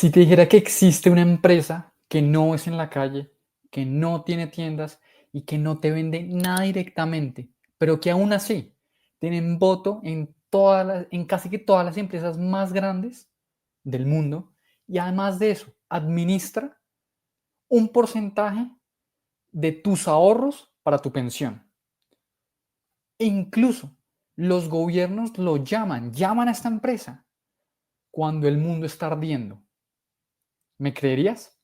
Si te dijera que existe una empresa que no es en la calle, que no tiene tiendas y que no te vende nada directamente, pero que aún así tienen voto en casi que todas las empresas más grandes del mundo y además de eso administra un porcentaje de tus ahorros para tu pensión. E incluso los gobiernos lo llaman a esta empresa cuando el mundo está ardiendo. ¿Me creerías?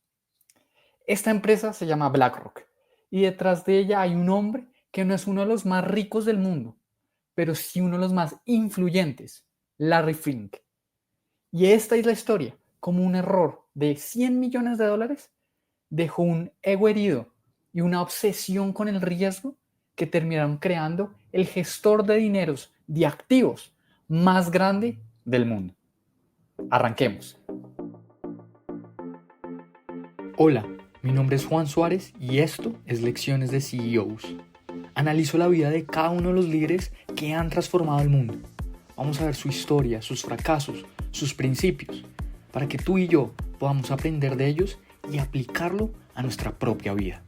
Esta empresa se llama BlackRock y detrás de ella hay un hombre que no es uno de los más ricos del mundo, pero sí uno de los más influyentes, Larry Fink. Y esta es la historia, como un error de 100 millones de dólares dejó un ego herido y una obsesión con el riesgo que terminaron creando el gestor de dineros, de activos más grande del mundo. Arranquemos. Hola, mi nombre es Juan Suárez y esto es Lecciones de CEOs. Analizo la vida de cada uno de los líderes que han transformado el mundo. Vamos a ver su historia, sus fracasos, sus principios, para que tú y yo podamos aprender de ellos y aplicarlo a nuestra propia vida.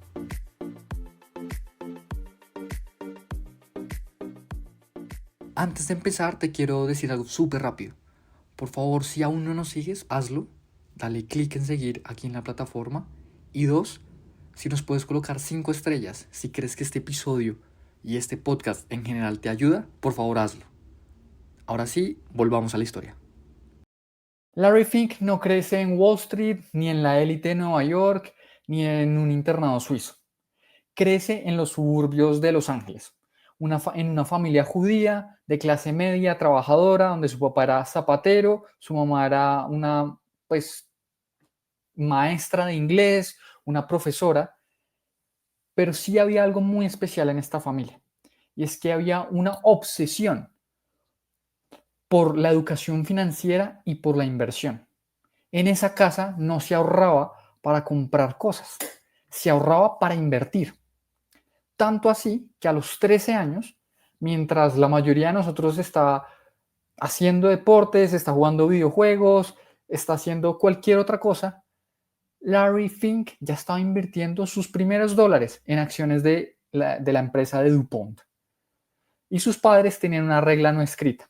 Antes de empezar, te quiero decir algo súper rápido. Por favor, si aún no nos sigues, hazlo. Dale clic en seguir aquí en la plataforma. Y 2, si nos puedes colocar 5 estrellas, si crees que este episodio y este podcast en general te ayuda, por favor hazlo. Ahora sí, volvamos a la historia. Larry Fink no crece en Wall Street, ni en la élite de Nueva York, ni en un internado suizo. Crece en los suburbios de Los Ángeles, en una familia judía de clase media, trabajadora, donde su papá era zapatero, su mamá era una maestra de inglés, una profesora, pero sí había algo muy especial en esta familia, y es que había una obsesión por la educación financiera y por la inversión. En esa casa no se ahorraba para comprar cosas, se ahorraba para invertir. Tanto así que a los 13 años, mientras la mayoría de nosotros está haciendo deportes, está jugando videojuegos, está haciendo cualquier otra cosa, Larry Fink ya estaba invirtiendo sus primeros dólares en acciones de la empresa de DuPont. Y sus padres tenían una regla no escrita.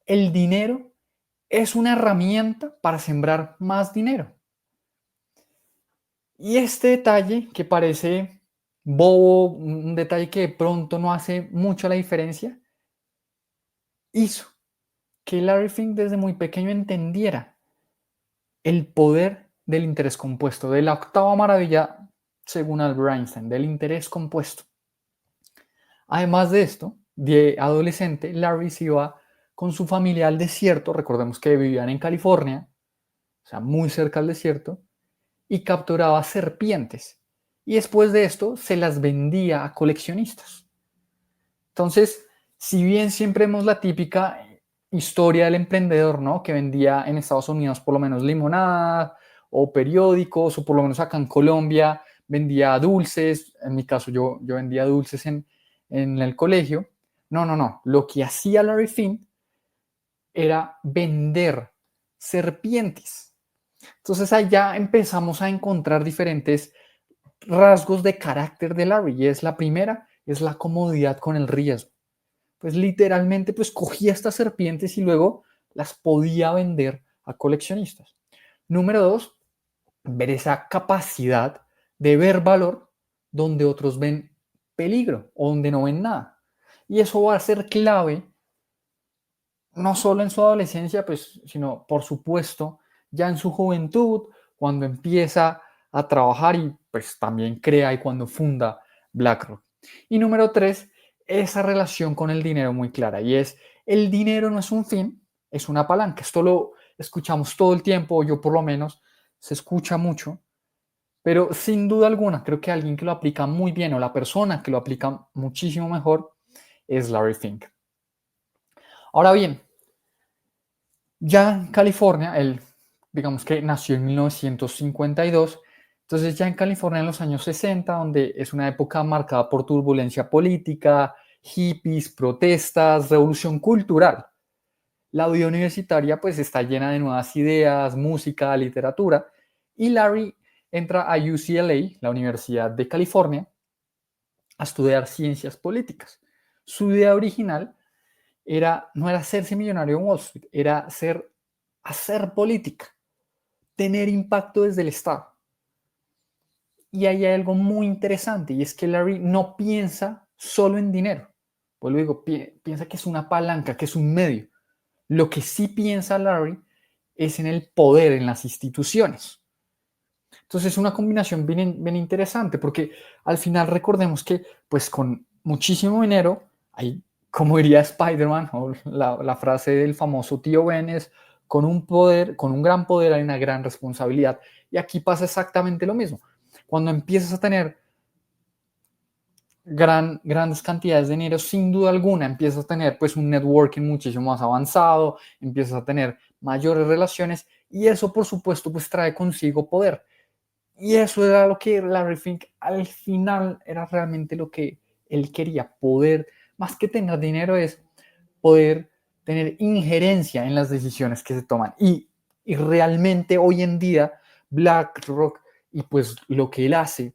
El dinero es una herramienta para sembrar más dinero. Y este detalle que parece bobo, un detalle que de pronto no hace mucho la diferencia, hizo que Larry Fink desde muy pequeño entendiera el poder del interés compuesto, de la octava maravilla, según Albert Einstein, del interés compuesto. Además de esto, de adolescente, Larry se iba con su familia al desierto, recordemos que vivían en California, o sea, muy cerca al desierto, y capturaba serpientes. Y después de esto se las vendía a coleccionistas. Entonces, si bien siempre vemos la típica historia del emprendedor, ¿no? Que vendía en Estados Unidos por lo menos limonada o periódicos, o por lo menos acá en Colombia vendía dulces. En mi caso, yo vendía dulces en el colegio. No. Lo que hacía Larry Fink era vender serpientes. Entonces allá empezamos a encontrar diferentes rasgos de carácter de Larry, y es la primera, es la comodidad con el riesgo. Pues literalmente pues cogía estas serpientes y luego las podía vender a coleccionistas. Número 2, ver esa capacidad de ver valor donde otros ven peligro o donde no ven nada. Y eso va a ser clave no solo en su adolescencia, pues, sino por supuesto ya en su juventud, cuando empieza a trabajar y pues también crea y cuando funda BlackRock. Y número 3, esa relación con el dinero muy clara, y es: el dinero no es un fin, es una palanca. Esto lo escuchamos todo el tiempo, yo por lo menos, se escucha mucho, pero sin duda alguna creo que alguien que lo aplica muy bien, o la persona que lo aplica muchísimo mejor, es Larry Fink. Ahora bien, ya en California, él, digamos que nació en 1952, entonces ya en California en los años 60, donde es una época marcada por turbulencia política, hippies, protestas, revolución cultural. La vida universitaria pues está llena de nuevas ideas, música, literatura, y Larry entra a UCLA, la Universidad de California, a estudiar ciencias políticas. Su idea original no era hacerse millonario en Wall Street, era hacer política, tener impacto desde el Estado. Y ahí hay algo muy interesante, y es que Larry no piensa solo en dinero. Pues luego piensa que es una palanca, que es un medio. Lo que sí piensa Larry es en el poder, en las instituciones. Entonces es una combinación bien interesante, porque al final recordemos que pues con muchísimo dinero, hay, como diría Spider-Man, o la frase del famoso tío Ben es, con un gran poder hay una gran responsabilidad. Y aquí pasa exactamente lo mismo. Cuando empiezas a tener grandes cantidades de dinero, sin duda alguna empiezas a tener pues un networking muchísimo más avanzado, empiezas a tener mayores relaciones, y eso por supuesto pues trae consigo poder. Y eso era lo que Larry Fink al final era realmente lo que él quería, poder, más que tener dinero, es poder tener injerencia en las decisiones que se toman. Y realmente hoy en día BlackRock y pues lo que él hace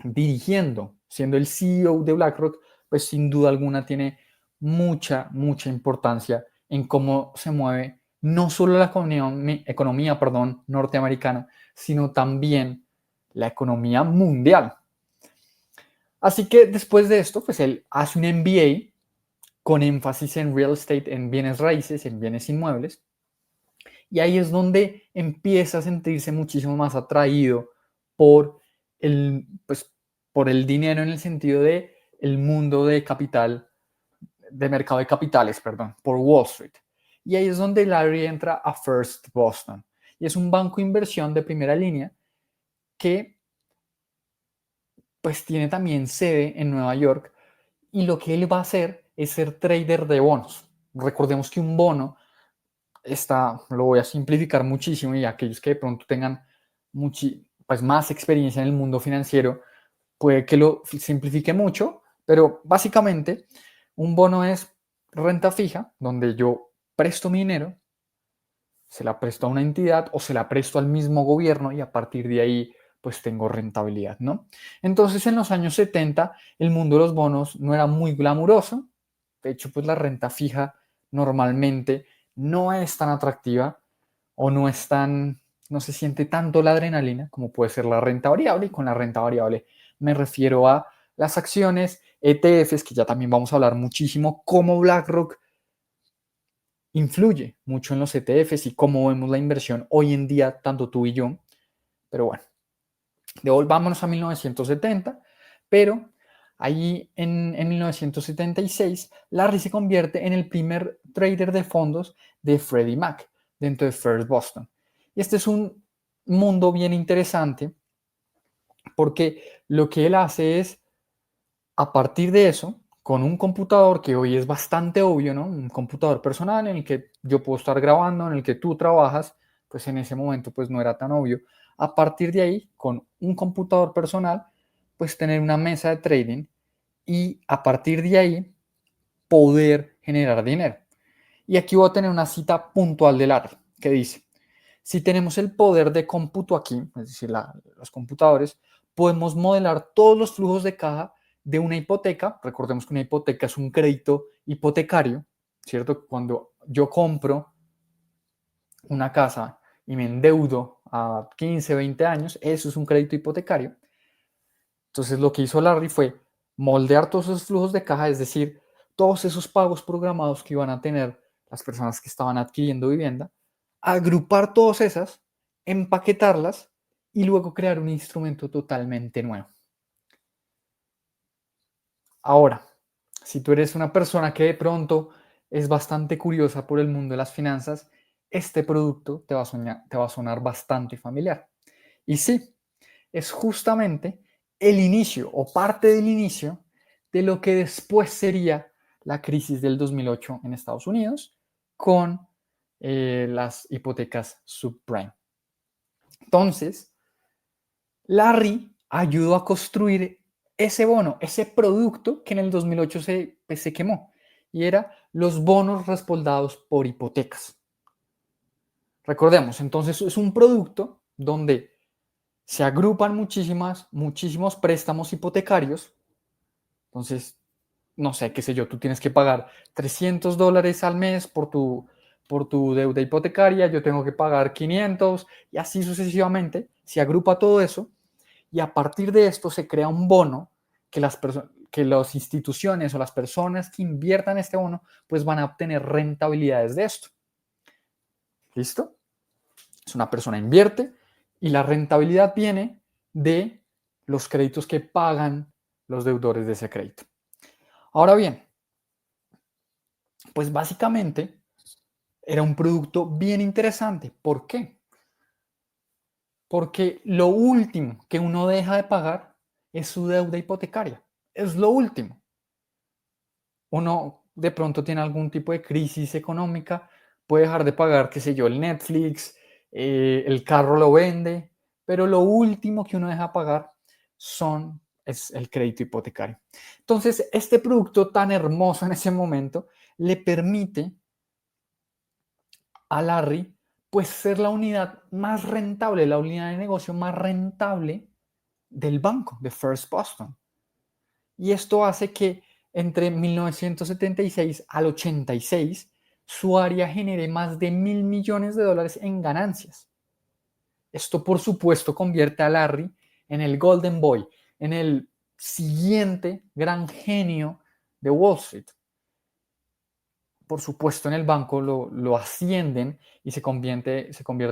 dirigiendo, siendo el CEO de BlackRock, pues sin duda alguna tiene mucha importancia en cómo se mueve no solo la economía norteamericana, sino también la economía mundial. Así que después de esto, pues él hace un MBA con énfasis en real estate, en bienes raíces, en bienes inmuebles, y ahí es donde empieza a sentirse muchísimo más atraído por pues, por el dinero en el sentido de el mundo de capital, de mercado de capitales, perdón, por Wall Street. Y ahí es donde Larry entra a First Boston. Y es un banco de inversión de primera línea que pues tiene también sede en Nueva York, y lo que él va a hacer es ser trader de bonos. Recordemos que un bono lo voy a simplificar muchísimo, y aquellos que de pronto tengan pues más experiencia en el mundo financiero, puede que lo simplifique mucho, pero básicamente un bono es renta fija, donde yo presto mi dinero, se la presto a una entidad o se la presto al mismo gobierno, y a partir de ahí pues tengo rentabilidad, ¿no? Entonces en los años 70 el mundo de los bonos no era muy glamuroso. De hecho, pues la renta fija normalmente no es tan atractiva, o no se siente tanto la adrenalina como puede ser la renta variable. Y con la renta variable me refiero a las acciones, ETFs, que ya también vamos a hablar muchísimo, cómo BlackRock influye mucho en los ETFs y cómo vemos la inversión hoy en día, tanto tú y yo. Pero bueno, devolvámonos a 1970, pero allí en 1976, Larry se convierte en el primer trader de fondos de Freddie Mac dentro de First Boston. Y este es un mundo bien interesante, porque lo que él hace es, a partir de eso, con un computador que hoy es bastante obvio, ¿no? Un computador personal en el que yo puedo estar grabando, en el que tú trabajas, pues en ese momento pues no era tan obvio. A partir de ahí, con un computador personal, pues tener una mesa de trading, y a partir de ahí poder generar dinero. Y aquí voy a tener una cita puntual del Larry que dice: si tenemos el poder de cómputo aquí, es decir, los computadores, podemos modelar todos los flujos de caja de una hipoteca. Recordemos que una hipoteca es un crédito hipotecario, ¿cierto? Cuando yo compro una casa y me endeudo a 15, 20 años, eso es un crédito hipotecario. Entonces lo que hizo Larry fue moldear todos esos flujos de caja, es decir, todos esos pagos programados que iban a tener las personas que estaban adquiriendo vivienda, agrupar todas esas, empaquetarlas y luego crear un instrumento totalmente nuevo. Ahora, si tú eres una persona que de pronto es bastante curiosa por el mundo de las finanzas, este producto te va a sonar bastante familiar. Y sí, es justamente el inicio o parte del inicio de lo que después sería la crisis del 2008 en Estados Unidos, con las hipotecas subprime. Entonces, Larry ayudó a construir ese bono, ese producto que en el 2008 se quemó. y era los bonos respaldados por hipotecas. Recordemos, entonces es un producto donde se agrupan muchísimos préstamos hipotecarios. Entonces, no sé, qué sé yo, tú tienes que pagar $300 al mes por tu deuda hipotecaria, yo tengo que pagar 500 y así sucesivamente. Se agrupa todo eso y a partir de esto se crea un bono que las instituciones o las personas que inviertan este bono pues van a obtener rentabilidades de esto. ¿Listo? Es una persona invierte y la rentabilidad viene de los créditos que pagan los deudores de ese crédito. Ahora bien, pues básicamente era un producto bien interesante. ¿Por qué? Porque lo último que uno deja de pagar es su deuda hipotecaria. Es lo último. Uno de pronto tiene algún tipo de crisis económica, puede dejar de pagar, qué sé yo, el Netflix, el carro lo vende, pero lo último que uno deja de pagar es el crédito hipotecario. Entonces, este producto tan hermoso en ese momento le permite a Larry pues ser la unidad más rentable, la unidad de negocio más rentable del banco, de First Boston. Y esto hace que entre 1976 al 86 su área genere más de $1.000 millones en ganancias. Esto, por supuesto, convierte a Larry en el Golden Boy, en el siguiente gran genio de Wall Street. Por supuesto, en el banco lo ascienden y se convierte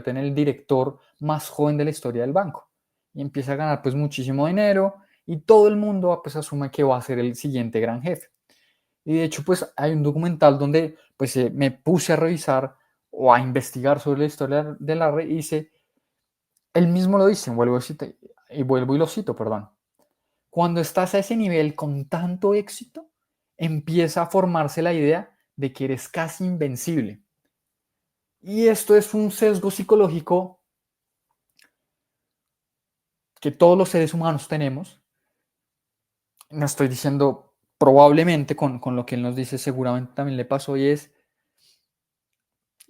en el director más joven de la historia del banco. Y empieza a ganar pues muchísimo dinero y todo el mundo pues asume que va a ser el siguiente gran jefe. Y de hecho pues hay un documental donde pues me puse a revisar o a investigar sobre la historia de Larry y dice, él mismo lo dice, vuelvo y lo cito, perdón. Cuando estás a ese nivel con tanto éxito, empieza a formarse la idea de que eres casi invencible. Y esto es un sesgo psicológico que todos los seres humanos tenemos. No estoy diciendo probablemente con lo que él nos dice, seguramente también le pasó y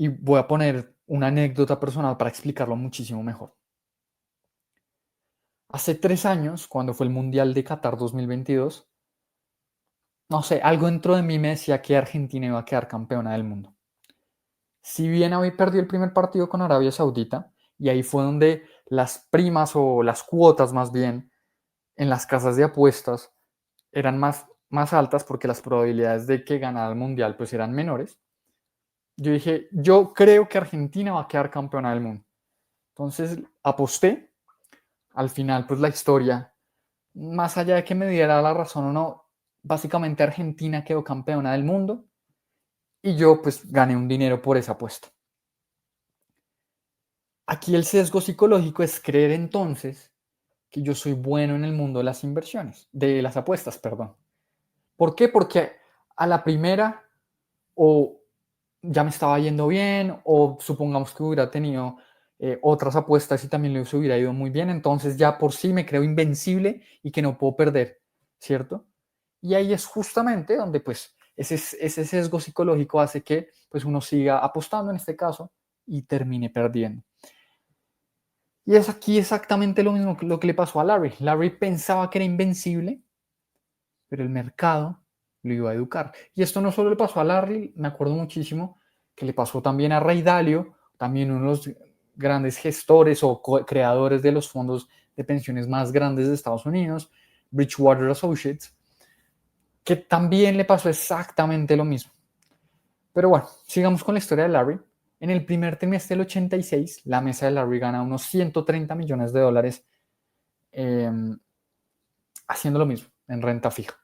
voy a poner una anécdota personal para explicarlo muchísimo mejor. Hace 3 años, cuando fue el Mundial de Qatar 2022, no sé, algo dentro de mí me decía que Argentina iba a quedar campeona del mundo. Si bien hoy perdió el primer partido con Arabia Saudita, y ahí fue donde las primas o las cuotas más bien en las casas de apuestas eran más altas porque las probabilidades de que ganara el mundial pues eran menores. Yo dije, yo creo que Argentina va a quedar campeona del mundo. Entonces aposté. Al final pues la historia, más allá de que me diera la razón o no, básicamente Argentina quedó campeona del mundo y yo pues gané un dinero por esa apuesta. Aquí el sesgo psicológico es creer entonces que yo soy bueno en el mundo de las inversiones, de las apuestas, perdón. ¿Por qué? Porque a la primera o ya me estaba yendo bien o supongamos que hubiera tenido otras apuestas y también les hubiera ido muy bien, entonces ya por sí me creo invencible y que no puedo perder, ¿cierto? Y ahí es justamente donde pues ese sesgo psicológico hace que pues uno siga apostando en este caso y termine perdiendo. Y es aquí exactamente lo mismo que lo que le pasó a Larry. Larry pensaba que era invencible, pero el mercado lo iba a educar. Y esto no solo le pasó a Larry, me acuerdo muchísimo que le pasó también a Ray Dalio, también uno de los grandes gestores o creadores de los fondos de pensiones más grandes de Estados Unidos, Bridgewater Associates, que también le pasó exactamente lo mismo. Pero bueno, sigamos con la historia de Larry. En el primer trimestre del 86, la mesa de Larry gana unos $130 millones eh, haciendo lo mismo en renta fija.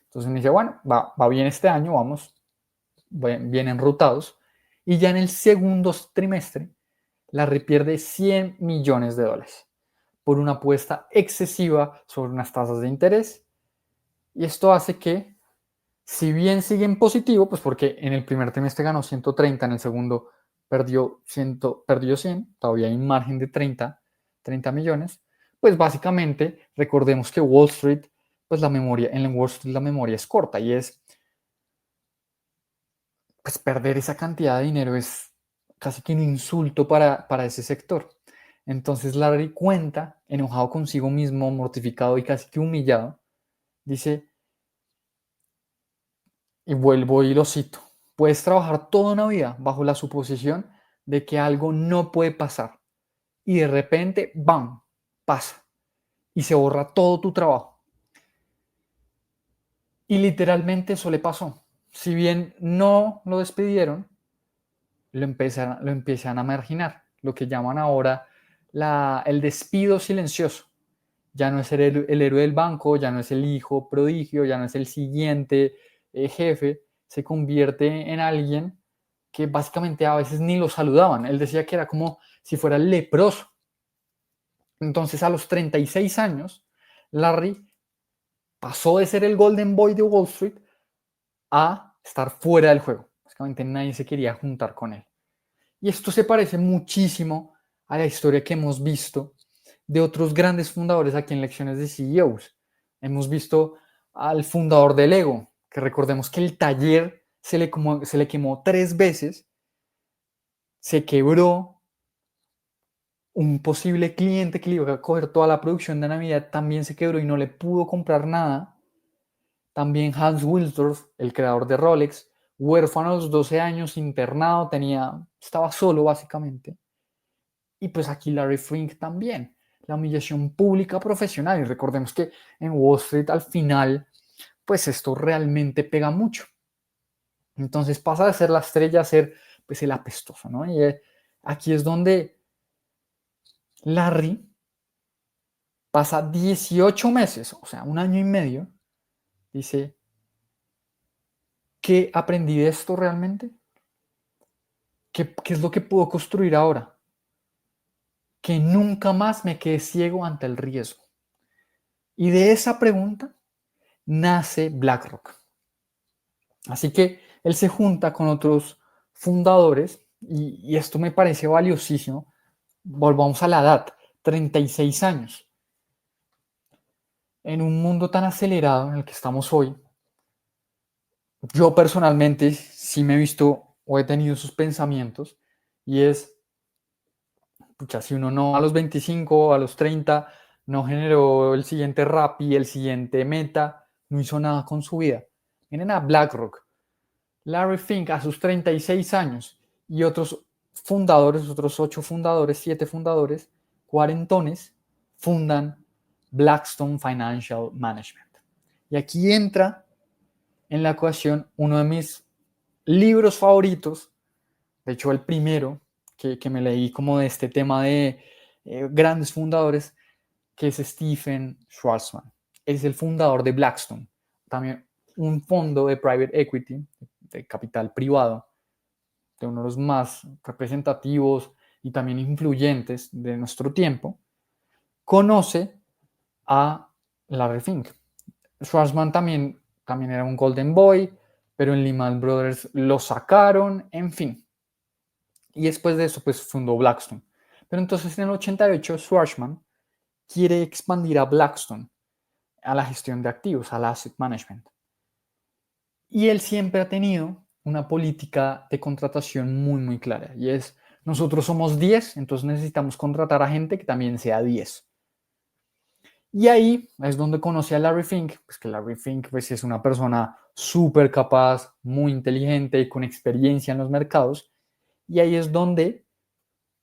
Entonces me dice, bueno, va bien este año, vamos bien enrutados. Y ya en el segundo trimestre, Larry pierde $100 millones por una apuesta excesiva sobre unas tasas de interés. Y esto hace que, si bien sigue en positivo, pues porque en el primer trimestre ganó 130, en el segundo perdió 100, todavía hay un margen de 30 millones, pues básicamente recordemos que Wall Street, pues en Wall Street la memoria es corta y es pues perder esa cantidad de dinero es casi que un insulto para ese sector. Entonces Larry cuenta, enojado consigo mismo, mortificado y casi que humillado, dice, y vuelvo y lo cito, puedes trabajar toda una vida bajo la suposición de que algo no puede pasar y de repente, ¡bam!, pasa y se borra todo tu trabajo. Y literalmente eso le pasó. Si bien no lo despidieron, lo empiezan a marginar, lo que llaman ahora el despido silencioso. Ya no es el héroe del banco, ya no es el hijo prodigio, ya no es el siguiente jefe, se convierte en alguien que básicamente a veces ni lo saludaban. Él decía que era como si fuera el leproso. Entonces a los 36 años, Larry pasó de ser el Golden Boy de Wall Street a estar fuera del juego. Básicamente nadie se quería juntar con él. Y esto se parece muchísimo a la historia que hemos visto de otros grandes fundadores aquí en Lecciones de CEOs. Hemos visto al fundador de Lego, que recordemos que el taller se le quemó 3 veces, se quebró, un posible cliente que le iba a coger toda la producción de Navidad también se quebró y no le pudo comprar nada. También Hans Wilsdorf, el creador de Rolex, huérfano a los 12 años, internado, estaba solo básicamente. Y pues aquí Larry Fink también, la humillación pública profesional. Y recordemos que en Wall Street al final, pues esto realmente pega mucho. Entonces pasa de ser la estrella a ser pues el apestoso, ¿no? Y aquí es donde Larry pasa 18 meses, o sea, un año y medio, dice, ¿qué aprendí de esto realmente? ¿Qué es lo que puedo construir ahora? Que nunca más me quede ciego ante el riesgo. Y de esa pregunta nace BlackRock. Así que él se junta con otros fundadores y esto me parece valiosísimo. Volvamos a la edad, 36 años. En un mundo tan acelerado en el que estamos hoy, yo personalmente sí me he visto o he tenido sus pensamientos y es, pucha, si uno no a los 25, a los 30, no generó el siguiente Rappi, el siguiente Meta, no hizo nada con su vida. Miren a BlackRock, Larry Fink a sus 36 años y otros fundadores, otros 8 fundadores, 7 fundadores, cuarentones, fundan Blackstone Financial Management. Y aquí entra en la ecuación uno de mis libros favoritos, de hecho el primero que me leí como de este tema de grandes fundadores, que es Stephen Schwarzman. Es el fundador de Blackstone, también un fondo de private equity, de capital privado, de uno de los más representativos y también influyentes de nuestro tiempo. Conoce a Larry Fink. Schwarzman también era un Golden Boy, pero en Lehman Brothers lo sacaron, en fin. Y después de eso, pues fundó Blackstone. Pero entonces en el 88, Schwarzman quiere expandir a Blackstone, a la gestión de activos, al asset management. Y él siempre ha tenido una política de contratación muy, muy clara. Y es, nosotros somos 10, entonces necesitamos contratar a gente que también sea 10. Y ahí es donde conocí a Larry Fink, pues que Larry Fink pues, es una persona súper capaz, muy inteligente y con experiencia en los mercados. Y ahí es donde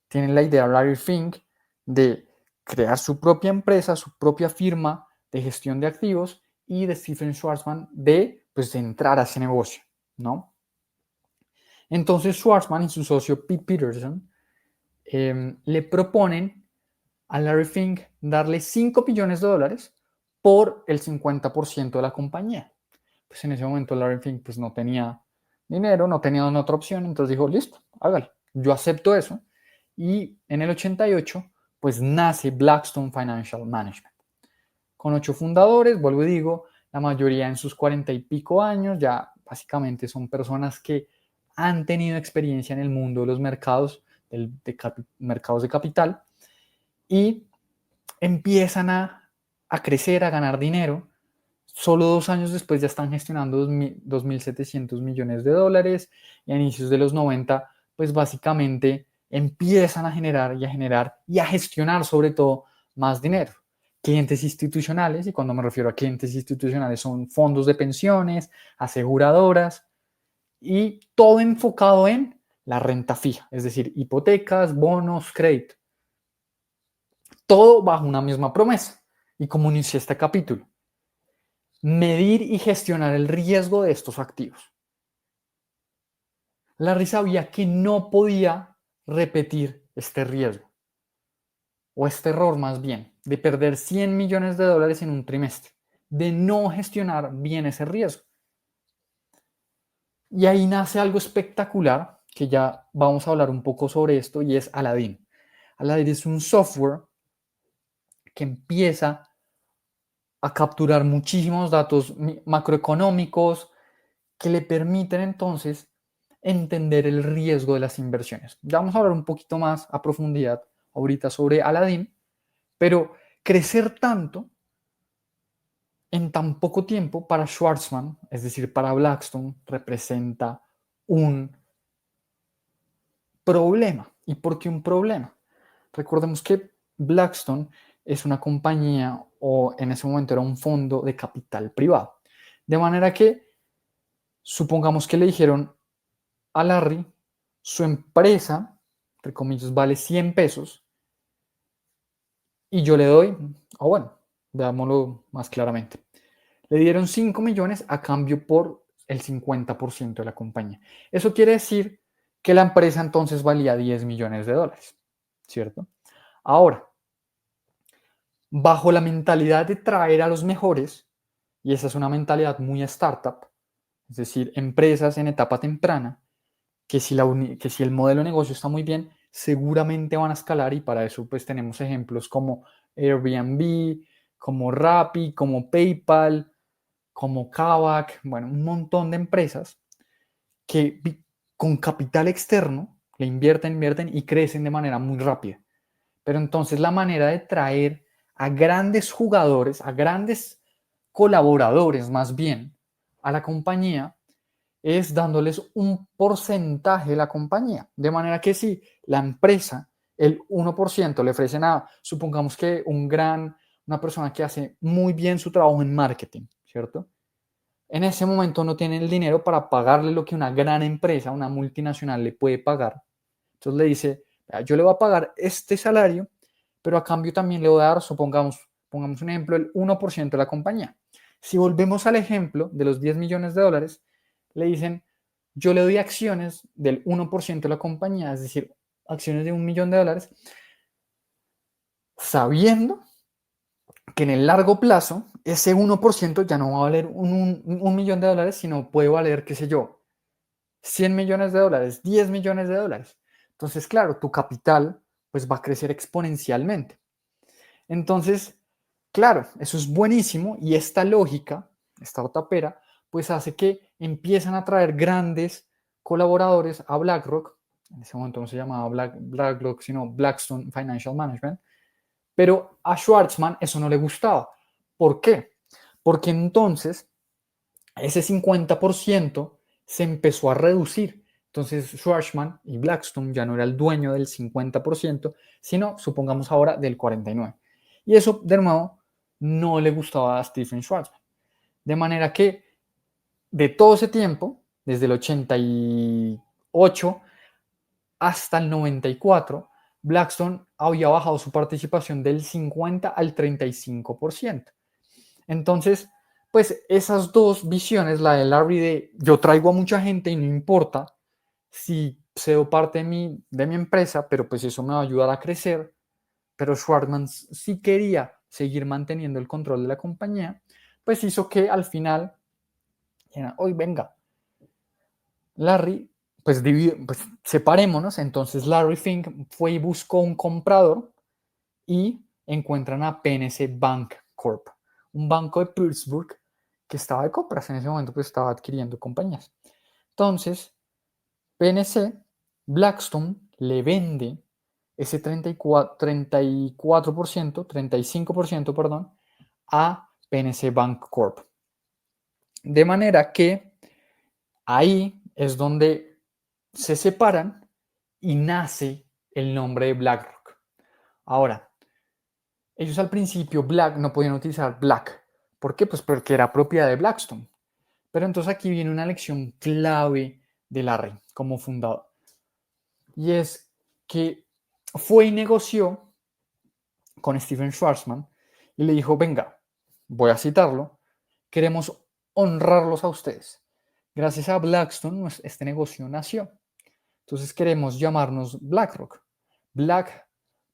tienen la idea Larry Fink de crear su propia empresa, su propia firma de gestión de activos y de Stephen Schwarzman de, pues, de entrar a ese negocio, ¿no? Entonces Schwarzman y su socio Pete Peterson le proponen a Larry Fink darle $5 millones por el 50% de la compañía. Pues en ese momento Larry Fink pues no tenía dinero, no tenía otra opción, entonces dijo, listo, hágalo, yo acepto eso. Y en el 88 pues nace Blackstone Financial Management. Con 8 fundadores, vuelvo y digo, la mayoría en sus 40 y pico años, ya básicamente son personas que han tenido experiencia en el mundo de los mercados, mercados de capital, y empiezan a crecer, a ganar dinero, Solo 2 años después ya están gestionando 2.700 millones de dólares y a inicios de los 90, pues básicamente empiezan a generar y a gestionar sobre todo más dinero. Clientes institucionales, y cuando me refiero a clientes institucionales son fondos de pensiones, aseguradoras y todo enfocado en la renta fija, es decir, hipotecas, bonos, crédito. Todo bajo una misma promesa. Y como inicié este capítulo, medir y gestionar el riesgo de estos activos. Larry sabía que no podía repetir este riesgo, o este error más bien, de perder 100 millones de dólares en un trimestre, de no gestionar bien ese riesgo. Y ahí nace algo espectacular, que ya vamos a hablar un poco sobre esto, y es Aladdin. Aladdin es un software que empieza a capturar muchísimos datos macroeconómicos que le permiten entonces entender el riesgo de las inversiones. Ya vamos a hablar un poquito más a profundidad ahorita sobre Aladdin, pero crecer tanto en tan poco tiempo para Schwarzman, es decir, para Blackstone, representa un problema. ¿Y por qué un problema? Recordemos que Blackstone es una compañía, o en ese momento era un fondo de capital privado. De manera que, supongamos que le dijeron a Larry, su empresa, entre comillas, vale 100 pesos y yo le doy, o bueno, veámoslo más claramente, le dieron 5 millones a cambio por el 50% de la compañía. Eso quiere decir que la empresa entonces valía 10 millones de dólares, ¿cierto? Ahora, bajo la mentalidad de traer a los mejores, y esa es una mentalidad muy startup, es decir, empresas en etapa temprana, que si el modelo de negocio está muy bien, seguramente van a escalar, y para eso pues tenemos ejemplos como Airbnb, como Rappi, como PayPal, como Kavak, bueno, un montón de empresas que con capital externo le invierten y crecen de manera muy rápida. Pero entonces la manera de traer a grandes jugadores, a grandes colaboradores más bien, a la compañía, es dándoles un porcentaje de la compañía. De manera que si la empresa, el 1% le ofrecen a, supongamos que una persona que hace muy bien su trabajo en marketing, ¿cierto? En ese momento no tiene el dinero para pagarle lo que una gran empresa, una multinacional le puede pagar. Entonces le dice, yo le voy a pagar este salario, pero a cambio también le voy a dar, pongamos un ejemplo, el 1% de la compañía. Si volvemos al ejemplo de los 10 millones de dólares, le dicen, yo le doy acciones del 1% de la compañía, es decir, acciones de 1 millón de dólares, sabiendo que en el largo plazo ese 1% ya no va a valer un millón de dólares, sino puede valer, qué sé yo, 100 millones de dólares, 10 millones de dólares. Entonces, claro, tu capital pues va a crecer exponencialmente. Entonces, claro, eso es buenísimo, y esta lógica, esta tapera, pues hace que empiezan a traer grandes colaboradores a BlackRock. En ese momento no se llamaba BlackRock, sino Blackstone Financial Management. Pero a Schwarzman eso no le gustaba. ¿Por qué? Porque entonces ese 50% se empezó a reducir. Entonces Schwarzman y Blackstone ya no era el dueño del 50%, sino, supongamos ahora, del 49%. Y eso, de nuevo, no le gustaba a Stephen Schwarzman. De manera que de todo ese tiempo, desde el 88 hasta el 94, Blackstone había bajado su participación del 50 al 35%. Entonces, pues esas dos visiones, la de Larry de yo traigo a mucha gente y no importa si cedo parte de mi empresa, pero pues eso me va a ayudar a crecer, pero Schwartzman sí quería seguir manteniendo el control de la compañía, pues hizo que al final, hoy venga, Larry, pues separémonos. Entonces Larry Fink fue y buscó un comprador y encuentran a PNC Bank Corp, un banco de Pittsburgh que estaba de compras en ese momento, pues estaba adquiriendo compañías. Entonces, PNC, Blackstone le vende ese 34%, 35%, perdón, a PNC Bank Corp. De manera que ahí es donde se separan y nace el nombre de BlackRock. Ahora, ellos al principio Black no podían utilizar Black. ¿Por qué? Pues porque era propiedad de Blackstone. Pero entonces aquí viene una lección clave de Larry como fundador. Y es que fue y negoció con Stephen Schwarzman y le dijo, venga, voy a citarlo, queremos honrarlos a ustedes. Gracias a Blackstone este negocio nació. Entonces queremos llamarnos BlackRock. Black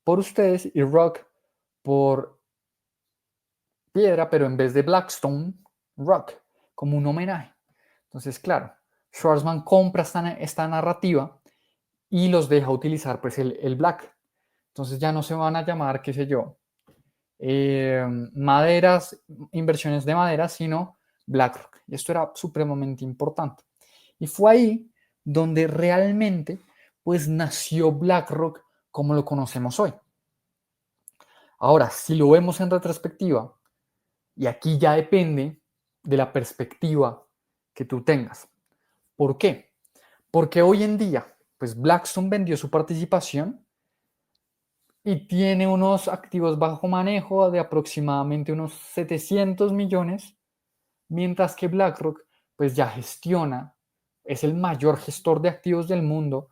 por ustedes y Rock por piedra, pero en vez de Blackstone, Rock, como un homenaje. Entonces, claro, Schwarzman compra esta narrativa y los deja utilizar pues el Black. Entonces ya no se van a llamar, qué sé yo, maderas, inversiones de madera, sino BlackRock. Y esto era supremamente importante. Y fue ahí donde realmente pues nació BlackRock como lo conocemos hoy. Ahora, si lo vemos en retrospectiva, y aquí ya depende de la perspectiva que tú tengas. ¿Por qué? Porque hoy en día, pues Blackstone vendió su participación y tiene unos activos bajo manejo de aproximadamente unos 700 millones, mientras que BlackRock pues ya gestiona, es el mayor gestor de activos del mundo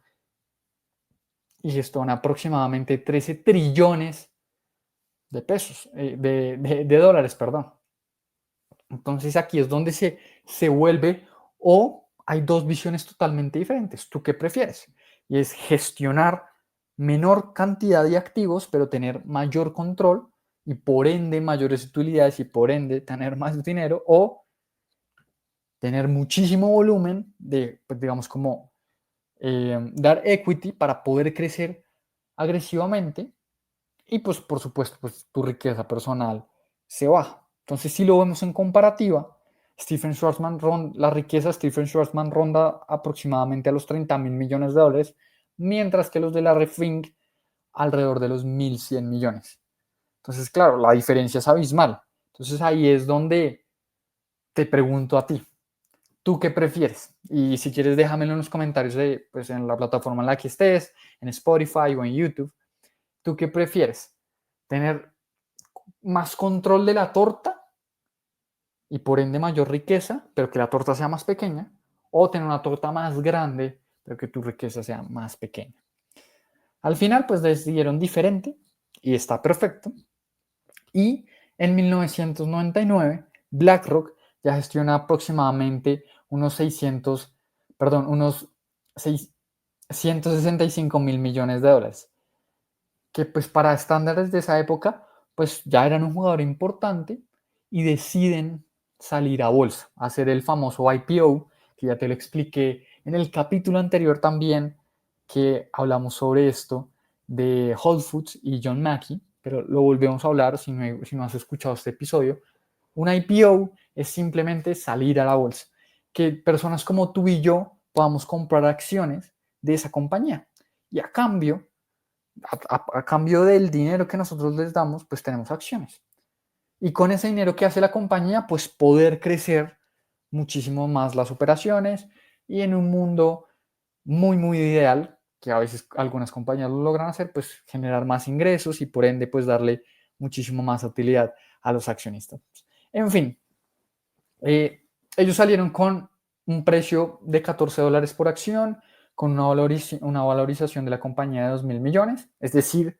y gestiona aproximadamente 13 trillones de pesos, de dólares, perdón. Entonces aquí es donde se vuelve, o hay dos visiones totalmente diferentes. ¿Tú qué prefieres? Y es gestionar menor cantidad de activos, pero tener mayor control y por ende mayores utilidades y por ende tener más dinero, o tener muchísimo volumen de, pues, digamos, como dar equity para poder crecer agresivamente y pues por supuesto pues tu riqueza personal se baja. Entonces si lo vemos en comparativa, la riqueza de Stephen Schwarzman ronda aproximadamente a los 30 mil millones de dólares, mientras que los de Larry Fink alrededor de los 1.100 millones. Entonces claro, la diferencia es abismal. Entonces ahí es donde te pregunto a ti, ¿tú qué prefieres? Y si quieres déjamelo en los comentarios pues en la plataforma en la que estés, en Spotify o en YouTube. ¿Tú qué prefieres? ¿Tener más control de la torta y por ende mayor riqueza, pero que la torta sea más pequeña? ¿O tener una torta más grande, pero que tu riqueza sea más pequeña? Al final, pues decidieron diferente y está perfecto. Y en 1999, BlackRock ya gestiona aproximadamente unos 665 mil millones de dólares, que pues para estándares de esa época, pues ya eran un jugador importante y deciden salir a bolsa, hacer el famoso IPO, que ya te lo expliqué en el capítulo anterior también, que hablamos sobre esto de Whole Foods y John Mackey, pero lo volvemos a hablar si no has escuchado este episodio. Un IPO es simplemente salir a la bolsa, que personas como tú y yo podamos comprar acciones de esa compañía y a cambio del dinero que nosotros les damos, pues tenemos acciones. Y con ese dinero que hace la compañía, pues poder crecer muchísimo más las operaciones y en un mundo muy, muy ideal, que a veces algunas compañías lo logran hacer, pues generar más ingresos y por ende, pues darle muchísimo más utilidad a los accionistas. En fin, ellos salieron con un precio de $14 por acción, con una valorización de la compañía de 2.000 millones, es decir,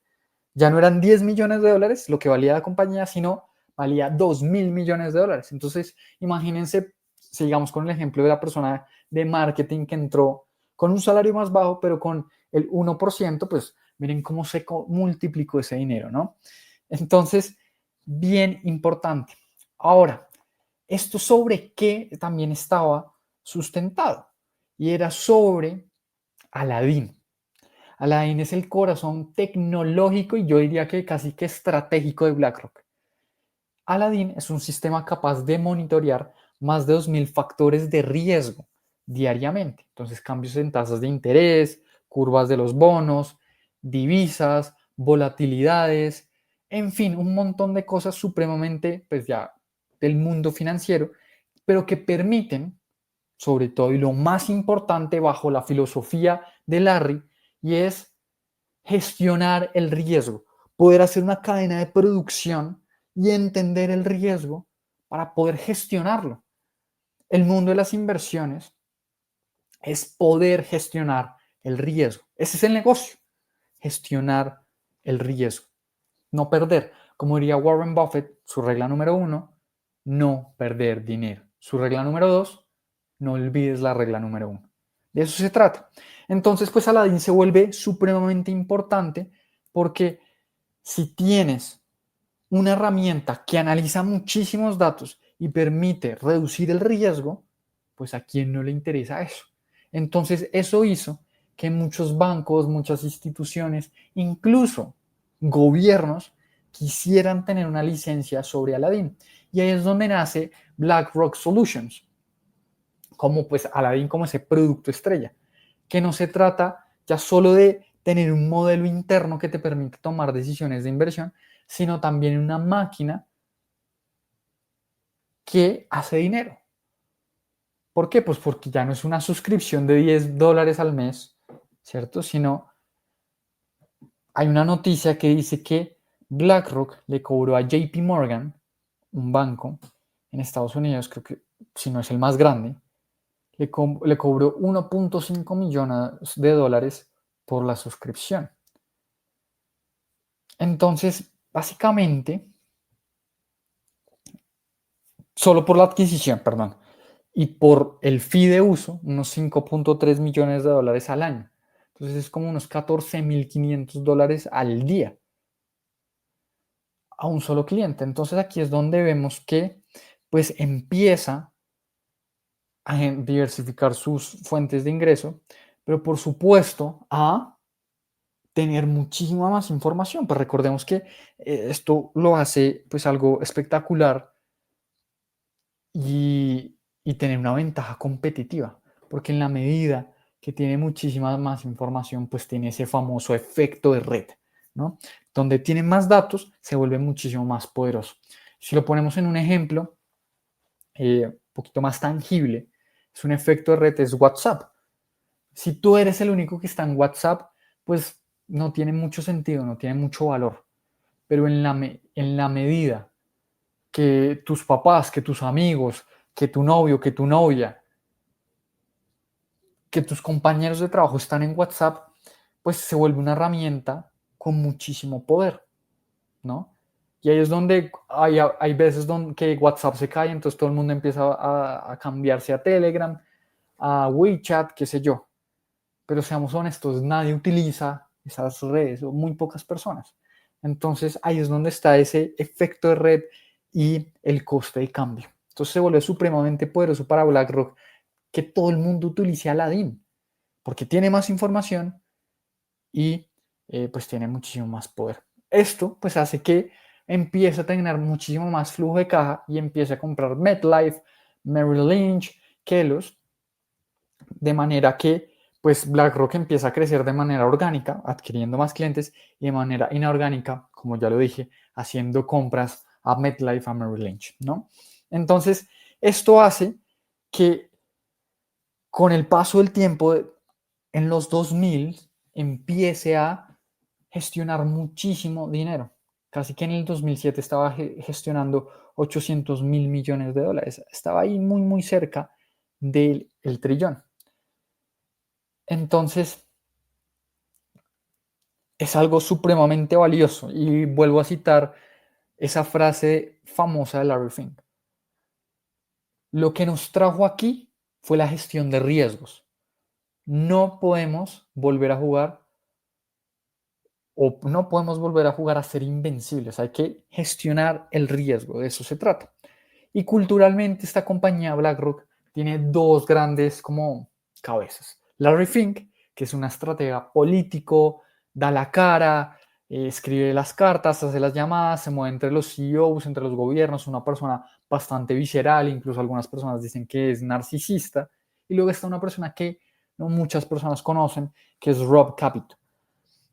ya no eran 10 millones de dólares lo que valía la compañía, sino valía 2.000 millones de dólares. Entonces, imagínense, sigamos con el ejemplo de la persona de marketing que entró con un salario más bajo, pero con el 1%, pues miren cómo se multiplicó ese dinero, ¿no? Entonces, bien importante. Ahora, esto sobre qué también estaba sustentado y era sobre Aladdin. Aladdin es el corazón tecnológico y yo diría que casi que estratégico de BlackRock. Aladdin es un sistema capaz de monitorear más de 2.000 factores de riesgo diariamente. Entonces, cambios en tasas de interés, curvas de los bonos, divisas, volatilidades, en fin, un montón de cosas supremamente, pues ya, del mundo financiero pero que permiten, sobre todo, y lo más importante bajo la filosofía de Larry, y es gestionar el riesgo, poder hacer una cadena de producción y entender el riesgo para poder gestionarlo. El mundo de las inversiones es poder gestionar el riesgo. Ese es el negocio, gestionar el riesgo, no perder. Como diría Warren Buffett, su regla número 1, no perder dinero. Su regla número 2, no olvides la regla número 1. De eso se trata. Entonces, pues Aladdin se vuelve supremamente importante porque si tienes una herramienta que analiza muchísimos datos y permite reducir el riesgo, pues a quién no le interesa eso. Entonces, eso hizo que muchos bancos, muchas instituciones, incluso gobiernos, quisieran tener una licencia sobre Aladdin. Y ahí es donde nace BlackRock Solutions, como pues Aladdin como ese producto estrella, que no se trata ya solo de tener un modelo interno que te permite tomar decisiones de inversión, sino también una máquina que hace dinero. ¿Por qué? Pues porque ya no es una suscripción de $10 al mes, ¿cierto? Sino hay una noticia que dice que BlackRock le cobró a JP Morgan, un banco en Estados Unidos, creo que si no es el más grande, le cobró 1.5 millones de dólares por la suscripción. Entonces, básicamente, solo por la adquisición, perdón, y por el fee de uso, unos 5.3 millones de dólares al año. Entonces es como unos 14.500 dólares al día a un solo cliente. Entonces aquí es donde vemos que pues empieza a diversificar sus fuentes de ingreso, pero por supuesto a tener muchísima más información. Pues recordemos que esto lo hace pues algo espectacular y tener una ventaja competitiva, porque en la medida que tiene muchísima más información, pues tiene ese famoso efecto de red, ¿no? Donde tiene más datos, se vuelve muchísimo más poderoso. Si lo ponemos en un ejemplo un poquito más tangible, es un efecto de red, es WhatsApp. Si tú eres el único que está en WhatsApp, pues no tiene mucho sentido, no tiene mucho valor. Pero en la medida que tus papás, que tus amigos, que tu novio, que tu novia, que tus compañeros de trabajo están en WhatsApp, pues se vuelve una herramienta con muchísimo poder, ¿no? Y ahí es donde hay veces donde que WhatsApp se cae, entonces todo el mundo empieza a cambiarse a Telegram, a WeChat, qué sé yo. Pero seamos honestos, nadie utiliza esas redes, o muy pocas personas. Entonces ahí es donde está ese efecto de red y el coste de cambio. Entonces se vuelve supremamente poderoso para BlackRock que todo el mundo utilice Aladdin, porque tiene más información y pues tiene muchísimo más poder. Esto pues hace que empiece a tener muchísimo más flujo de caja y empiece a comprar MetLife, Merrill Lynch, Kellogg's, de manera que pues BlackRock empieza a crecer de manera orgánica, adquiriendo más clientes, y de manera inorgánica, como ya lo dije, haciendo compras a MetLife, a Merrill Lynch, ¿no? Entonces, esto hace que con el paso del tiempo, en los 2000, empiece a gestionar muchísimo dinero. Casi que en el 2007 estaba gestionando 800 mil millones de dólares. Estaba ahí muy, muy cerca del trillón. Entonces, es algo supremamente valioso. Y vuelvo a citar esa frase famosa de Larry Fink. Lo que nos trajo aquí fue la gestión de riesgos. No podemos volver a jugar o no podemos volver a jugar a ser invencibles. Hay que gestionar el riesgo, de eso se trata. Y culturalmente esta compañía BlackRock tiene dos grandes como cabezas. Larry Fink, que es una estratega político, da la cara, escribe las cartas, hace las llamadas, se mueve entre los CEOs, entre los gobiernos, una persona bastante visceral, incluso algunas personas dicen que es narcisista. Y luego está una persona que no muchas personas conocen, que es Rob Capito.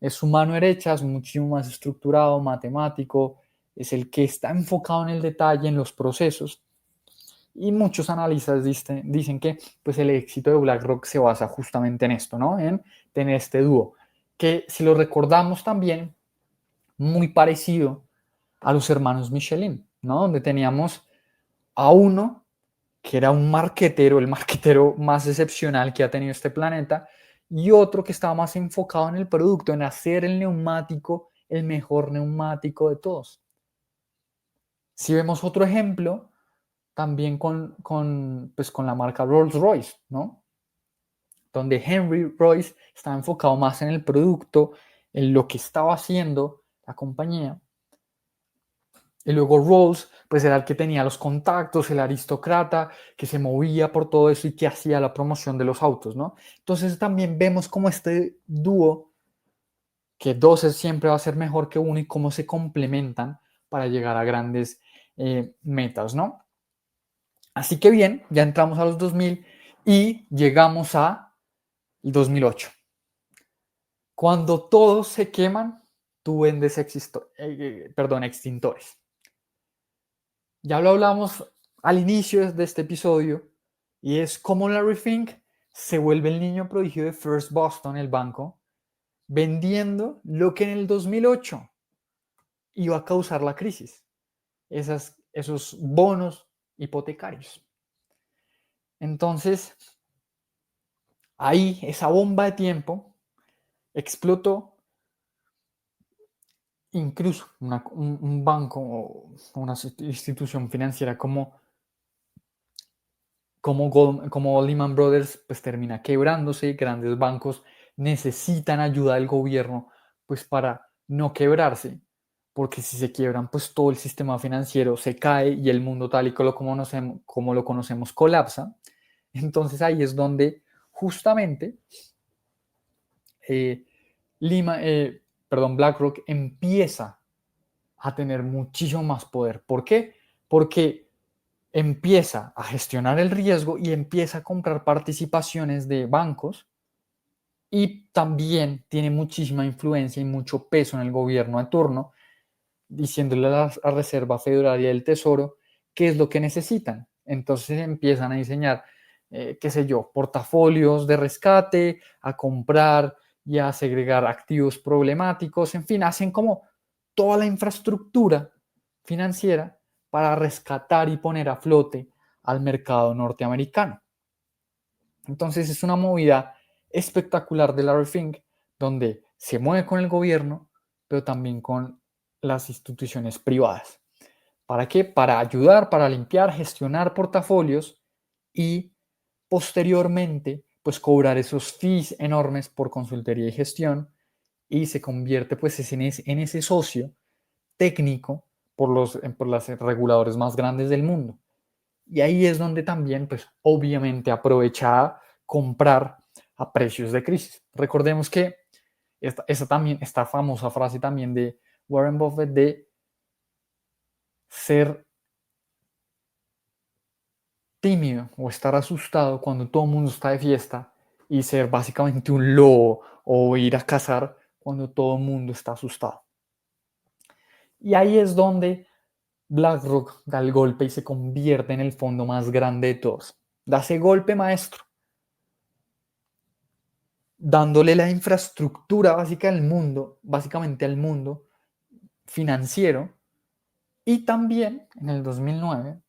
Es su mano derecha, es muchísimo más estructurado, matemático, es el que está enfocado en el detalle, en los procesos. Y muchos analistas dicen que pues, el éxito de BlackRock se basa justamente en esto, ¿no? En tener este dúo, que si lo recordamos también, muy parecido a los hermanos Michelin, ¿no? Donde teníamos a uno que era un marquetero, el marquetero más excepcional que ha tenido este planeta, y otro que estaba más enfocado en el producto, en hacer el neumático el mejor neumático de todos. Si vemos otro ejemplo, también pues con la marca Rolls-Royce, ¿no? Donde Henry Royce estaba enfocado más en el producto, en lo que estaba haciendo la compañía. Y luego Rolls, pues era el que tenía los contactos, el aristócrata, que se movía por todo eso y que hacía la promoción de los autos, ¿no? Entonces también vemos como este dúo, que dos siempre va a ser mejor que uno y cómo se complementan para llegar a grandes metas, ¿no? Así que bien, ya entramos a los 2000 y llegamos a el 2008. Cuando todos se queman, tú vendes extintores. Ya lo hablamos al inicio de este episodio y es cómo Larry Fink se vuelve el niño prodigio de First Boston, el banco, vendiendo lo que en el 2008 iba a causar la crisis, esos bonos hipotecarios. Entonces, ahí esa bomba de tiempo explotó. Incluso un banco o una institución financiera como Lehman Brothers, pues termina quebrándose. Grandes bancos necesitan ayuda del gobierno, pues para no quebrarse, porque si se quiebran, pues todo el sistema financiero se cae y el mundo tal y como lo conocemos colapsa. Entonces ahí es donde justamente eh, BlackRock empieza a tener muchísimo más poder. ¿Por qué? Porque empieza a gestionar el riesgo y empieza a comprar participaciones de bancos y también tiene muchísima influencia y mucho peso en el gobierno de turno, diciéndole a la Reserva Federal y al Tesoro qué es lo que necesitan. Entonces empiezan a diseñar, qué sé yo, portafolios de rescate, a comprar y a segregar activos problemáticos, en fin, hacen como toda la infraestructura financiera para rescatar y poner a flote al mercado norteamericano. Entonces es una movida espectacular de Larry Fink, donde se mueve con el gobierno, pero también con las instituciones privadas. ¿Para qué? Para ayudar, para limpiar, gestionar portafolios y posteriormente, pues cobrar esos fees enormes por consultoría y gestión y se convierte pues en ese socio técnico por los reguladores más grandes del mundo. Y ahí es donde también, pues obviamente aprovecha comprar a precios de crisis. Recordemos que esta famosa frase también de Warren Buffett de ser tímido o estar asustado cuando todo el mundo está de fiesta y ser básicamente un lobo o ir a cazar cuando todo el mundo está asustado. Y ahí es donde BlackRock da el golpe y se convierte en el fondo más grande de todos. Da ese golpe maestro, dándole la infraestructura básica del mundo, básicamente al mundo financiero, y también en el 2009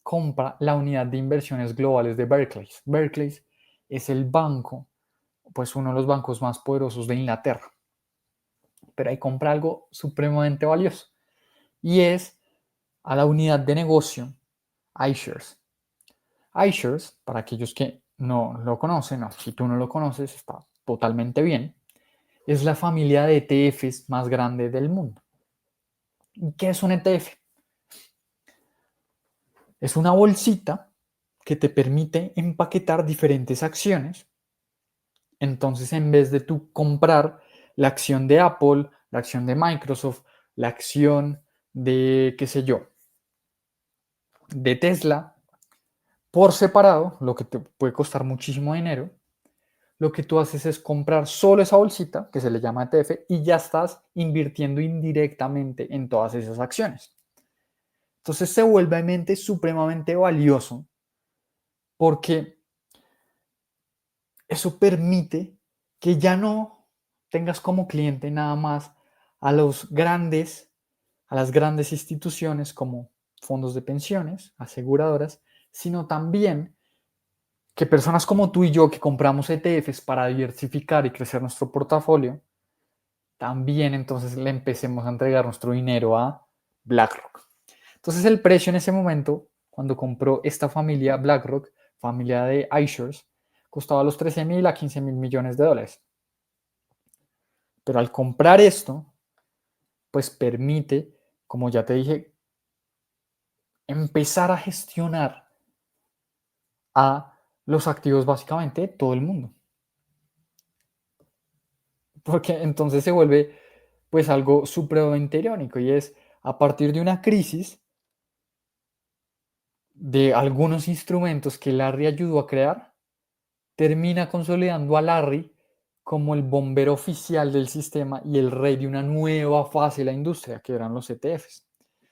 compra la unidad de inversiones globales de Barclays. Barclays es el banco, pues uno de los bancos más poderosos de Inglaterra, pero ahí compra algo supremamente valioso y es a la unidad de negocio iShares. iShares, para aquellos que no lo conocen, no, si tú no lo conoces, está totalmente bien, es la familia de ETFs más grande del mundo. ¿Qué es un ETF? Es una bolsita que te permite empaquetar diferentes acciones. Entonces, en vez de tú comprar la acción de Apple, la acción de Microsoft, la acción de, qué sé yo, de Tesla, por separado, lo que te puede costar muchísimo dinero, lo que tú haces es comprar solo esa bolsita, que se le llama ETF, y ya estás invirtiendo indirectamente en todas esas acciones. Entonces se vuelve mente supremamente valioso porque eso permite que ya no tengas como cliente nada más a a las grandes instituciones como fondos de pensiones, aseguradoras, sino también que personas como tú y yo que compramos ETFs para diversificar y crecer nuestro portafolio, también entonces le empecemos a entregar nuestro dinero a BlackRock. Entonces el precio en ese momento, cuando compró esta familia BlackRock, familia de iShares, costaba los 13.000 a 15.000 millones de dólares. Pero al comprar esto, pues permite, como ya te dije, empezar a gestionar a los activos básicamente de todo el mundo. Porque entonces se vuelve pues algo supremamente irónico y es a partir de una crisis de algunos instrumentos que Larry ayudó a crear, termina consolidando a Larry como el bombero oficial del sistema y el rey de una nueva fase de la industria, que eran los ETFs.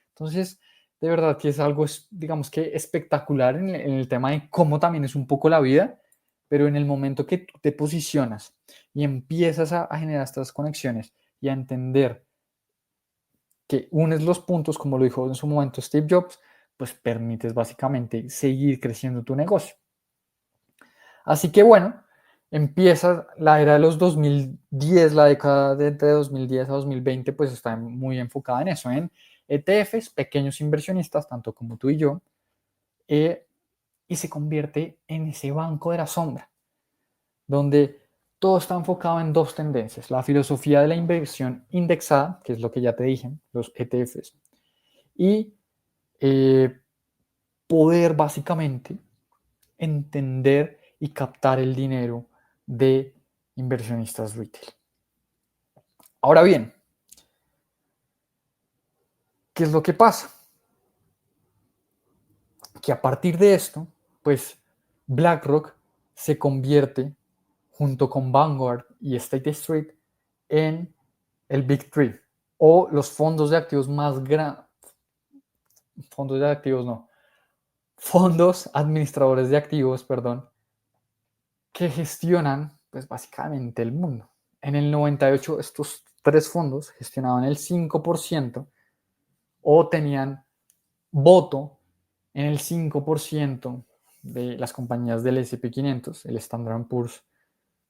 Entonces, de verdad que es algo, digamos que espectacular en el tema de cómo también es un poco la vida, pero en el momento que tú te posicionas y empiezas a generar estas conexiones y a entender que unes los puntos, como lo dijo en su momento Steve Jobs, pues permites básicamente seguir creciendo tu negocio. Así que bueno, empieza la era de los 2010, la década de entre 2010 a 2020, pues está muy enfocada en eso, en ETFs, pequeños inversionistas, tanto como tú y yo, y se convierte en ese banco de la sombra, donde todo está enfocado en dos tendencias, la filosofía de la inversión indexada, que es lo que ya te dije, los ETFs, y eh, poder básicamente entender y captar el dinero de inversionistas retail. Ahora bien, ¿qué es lo que pasa? Que a partir de esto, pues BlackRock se convierte, junto con Vanguard y State Street, en el Big Three, o los fondos de activos más grandes, fondos de activos no, fondos administradores de activos, perdón, que gestionan pues básicamente el mundo. En el 98 estos tres fondos gestionaban el 5% o tenían voto en el 5% de las compañías del S&P 500, el Standard Poor's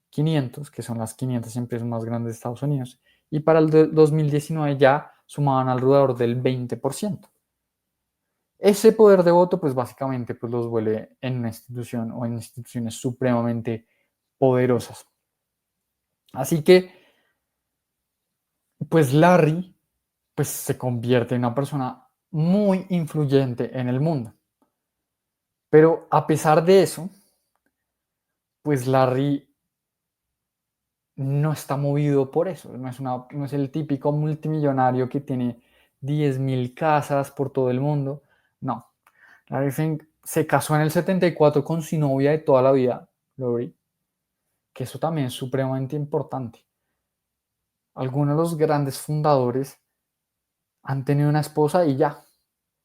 500, que son las 500 empresas más grandes de Estados Unidos, y para el 2019 ya sumaban alrededor del 20%. Ese poder de voto, pues básicamente pues los vuelve en una institución o en instituciones supremamente poderosas. Así que, pues Larry, pues se convierte en una persona muy influyente en el mundo. Pero a pesar de eso, pues Larry no está movido por eso. No es el típico multimillonario que tiene 10.000 casas por todo el mundo. No. Larry Fink se casó en el 74 con su novia de toda la vida, Lori, que eso también es supremamente importante. Algunos de los grandes fundadores han tenido una esposa y ya.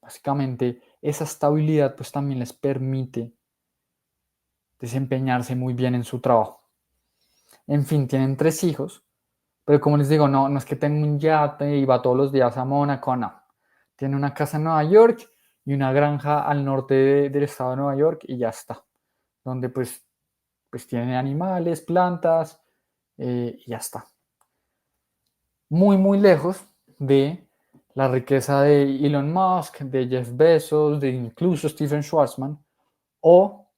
Básicamente, esa estabilidad pues también les permite desempeñarse muy bien en su trabajo. En fin, tienen 3 hijos, pero como les digo, no es que tenga un yate y va todos los días a Mónaco, no. Tiene una casa en Nueva York y una granja al norte del estado de Nueva York y ya está. Donde pues tiene animales, plantas y ya está. Muy, muy lejos de la riqueza de Elon Musk, de Jeff Bezos, de incluso Stephen Schwarzman o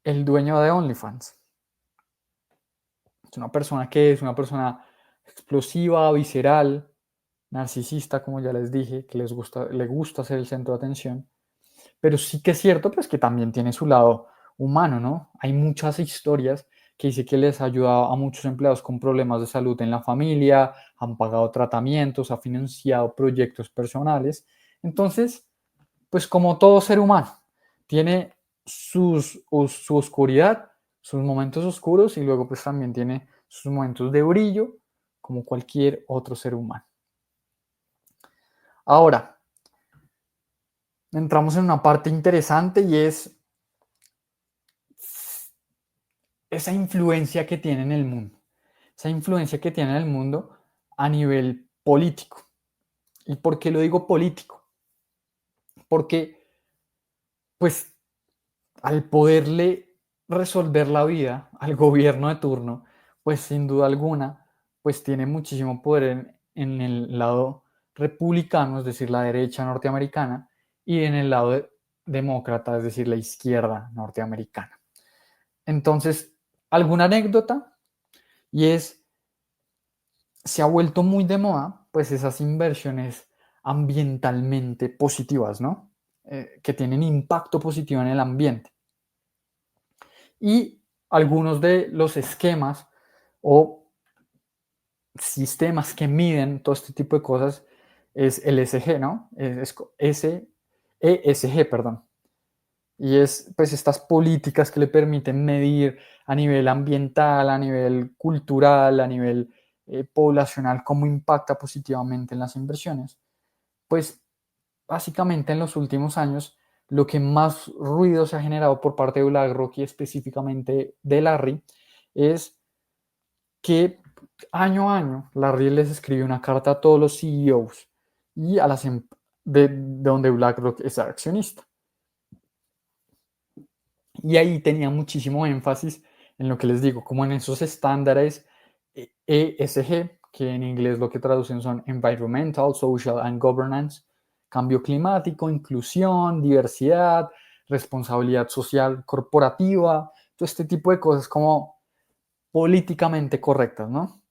el dueño de OnlyFans. Es una persona que es una persona explosiva, visceral, narcisista, como ya les dije, que le gusta ser el centro de atención, pero sí que es cierto pues que también tiene su lado humano, ¿no? Hay muchas historias que dice que les ha ayudado a muchos empleados con problemas de salud en la familia, han pagado tratamientos, ha financiado proyectos personales. Entonces, pues como todo ser humano, tiene su oscuridad, sus momentos oscuros y luego pues también tiene sus momentos de brillo como cualquier otro ser humano. Ahora, entramos en una parte interesante y es esa influencia que tiene en el mundo. Esa influencia que tiene en el mundo a nivel político. ¿Y por qué lo digo político? Porque, pues, al poderle resolver la vida al gobierno de turno, pues sin duda alguna, pues tiene muchísimo poder en el lado republicano, es decir, la derecha norteamericana, y en el lado demócrata, es decir, la izquierda norteamericana. Entonces, alguna anécdota, y es, se ha vuelto muy de moda, pues esas inversiones ambientalmente positivas, ¿no? Que tienen impacto positivo en el ambiente. Y algunos de los esquemas o sistemas que miden todo este tipo de cosas es el ESG, ¿no? ESG, perdón. Y es pues estas políticas que le permiten medir a nivel ambiental, a nivel cultural, a nivel poblacional, cómo impacta positivamente en las inversiones. Pues básicamente en los últimos años lo que más ruido se ha generado por parte de BlackRock y específicamente de Larry es que año a año Larry les escribe una carta a todos los CEOs y a las de donde BlackRock es accionista. Y ahí tenía muchísimo énfasis en lo que les digo, como en esos estándares ESG, que en inglés lo que traducen son Environmental, Social and Governance, cambio climático, inclusión, diversidad, responsabilidad social corporativa, todo este tipo de cosas como políticamente correctas, ¿no?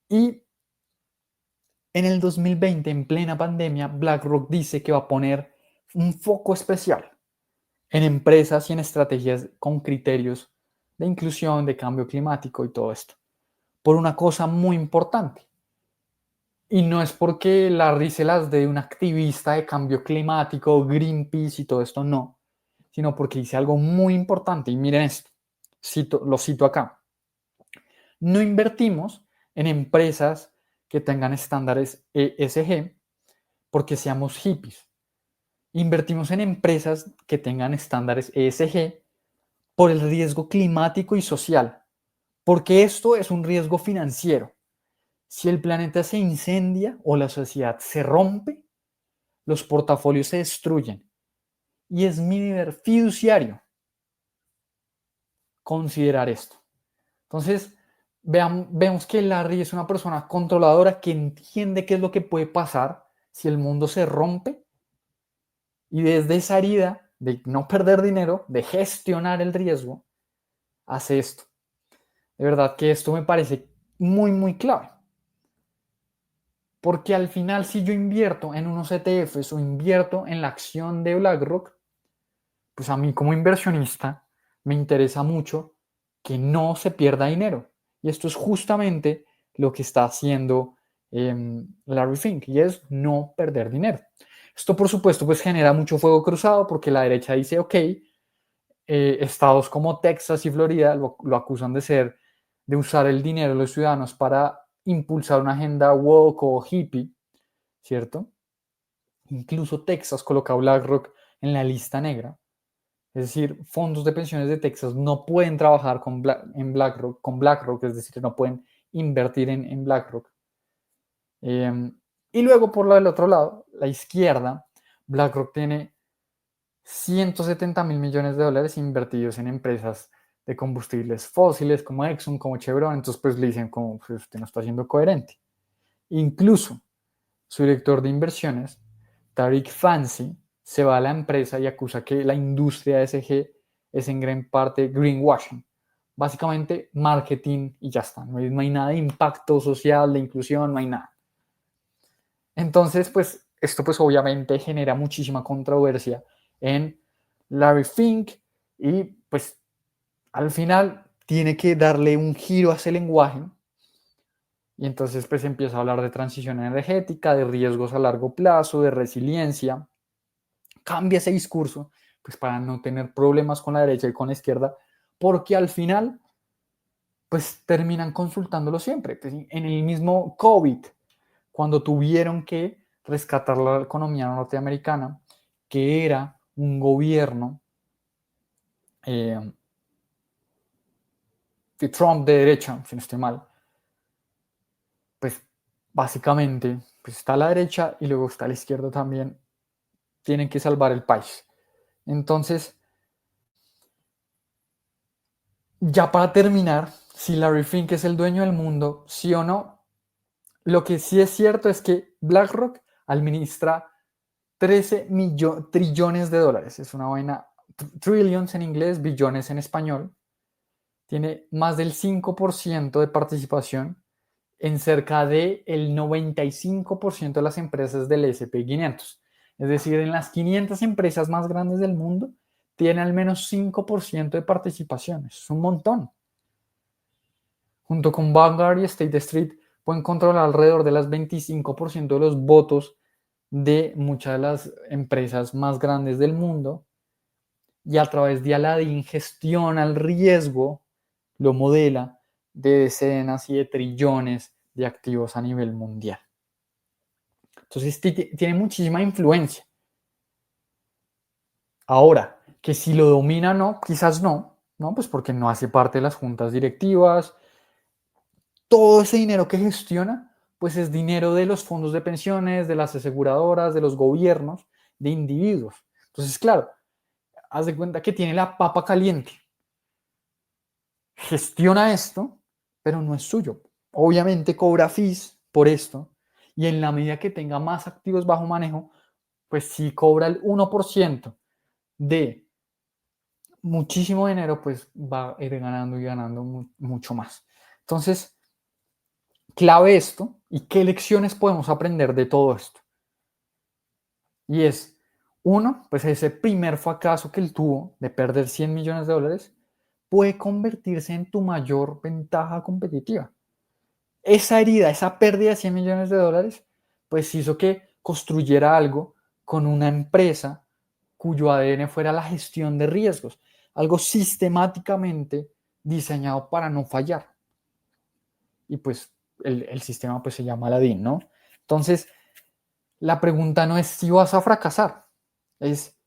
Y en el 2020, en plena pandemia, BlackRock dice que va a poner un foco especial en empresas y en estrategias con criterios de inclusión, de cambio climático y todo esto, por una cosa muy importante. Y no es porque Larry se las dé un activista de cambio climático, Greenpeace y todo esto, no, sino porque dice algo muy importante. Y miren esto, lo cito acá. No invertimos en empresas que tengan estándares ESG porque seamos hippies. Invertimos en empresas que tengan estándares ESG por el riesgo climático y social, porque esto es un riesgo financiero. Si el planeta se incendia o la sociedad se rompe, los portafolios se destruyen. Y es mi deber fiduciario considerar esto. Entonces, vemos que Larry es una persona controladora que entiende qué es lo que puede pasar si el mundo se rompe y desde esa herida de no perder dinero, de gestionar el riesgo, hace esto. De verdad que esto me parece muy, muy clave. Porque al final, si yo invierto en unos ETFs o invierto en la acción de BlackRock, pues a mí como inversionista me interesa mucho que no se pierda dinero. Y esto es justamente lo que está haciendo Larry Fink, y es no perder dinero. Esto, por supuesto, pues genera mucho fuego cruzado porque la derecha dice, ok, estados como Texas y Florida lo acusan de usar el dinero de los ciudadanos para impulsar una agenda woke o hippie, ¿cierto? Incluso Texas coloca a BlackRock en la lista negra. Es decir, fondos de pensiones de Texas no pueden trabajar con BlackRock, es decir, no pueden invertir en BlackRock. Y luego, por el otro lado, la izquierda, BlackRock tiene 170 mil millones de dólares invertidos en empresas de combustibles fósiles como Exxon, como Chevron. Entonces, pues le dicen como, pues, usted no está siendo coherente. Incluso su director de inversiones, Tariq Fancy, se va a la empresa y acusa que la industria ESG es en gran parte greenwashing. Básicamente marketing y ya está. No hay nada de impacto social, de inclusión, no hay nada. Entonces, pues esto pues obviamente genera muchísima controversia en Larry Fink y pues al final tiene que darle un giro a ese lenguaje y entonces pues empieza a hablar de transición energética, de riesgos a largo plazo, de resiliencia. Cambia ese discurso pues para no tener problemas con la derecha y con la izquierda, porque al final pues terminan consultándolo siempre. Pues, en el mismo COVID, cuando tuvieron que rescatar la economía norteamericana, que era un gobierno de Trump de derecha, si no estoy mal, pues básicamente pues está a la derecha y luego está a la izquierda también. Tienen que salvar el país. Entonces, ya para terminar, si Larry Fink es el dueño del mundo, sí o no, lo que sí es cierto es que BlackRock administra 13 trillones de dólares. Es una vaina, trillions en inglés, billones en español. Tiene más del 5% de participación en cerca del 95% de las empresas del SP 500. Es decir, en las 500 empresas más grandes del mundo, tiene al menos 5% de participación. Eso es un montón. Junto con Vanguard y State Street, pueden controlar alrededor de las 25% de los votos de muchas de las empresas más grandes del mundo, y a través de Aladdin gestiona el riesgo, lo modela, de decenas y de trillones de activos a nivel mundial. Entonces tiene muchísima influencia. Ahora, que si lo domina o no, quizás no, pues porque no hace parte de las juntas directivas. Todo ese dinero que gestiona, pues es dinero de los fondos de pensiones, de las aseguradoras, de los gobiernos, de individuos. Entonces, claro, haz de cuenta que tiene la papa caliente. Gestiona esto, pero no es suyo. Obviamente cobra fees por esto, y en la medida que tenga más activos bajo manejo, pues si cobra el 1% de muchísimo dinero, pues va a ir ganando y ganando mucho más. Entonces, clave esto, y qué lecciones podemos aprender de todo esto. Y es, uno, pues ese primer fracaso que él tuvo de perder 100 millones de dólares puede convertirse en tu mayor ventaja competitiva. Esa herida, esa pérdida de 100 millones de dólares, pues hizo que construyera algo con una empresa cuyo ADN fuera la gestión de riesgos, algo sistemáticamente diseñado para no fallar. Y pues el sistema pues se llama Aladdin, ¿no? Entonces, la pregunta no es si vas a fracasar, es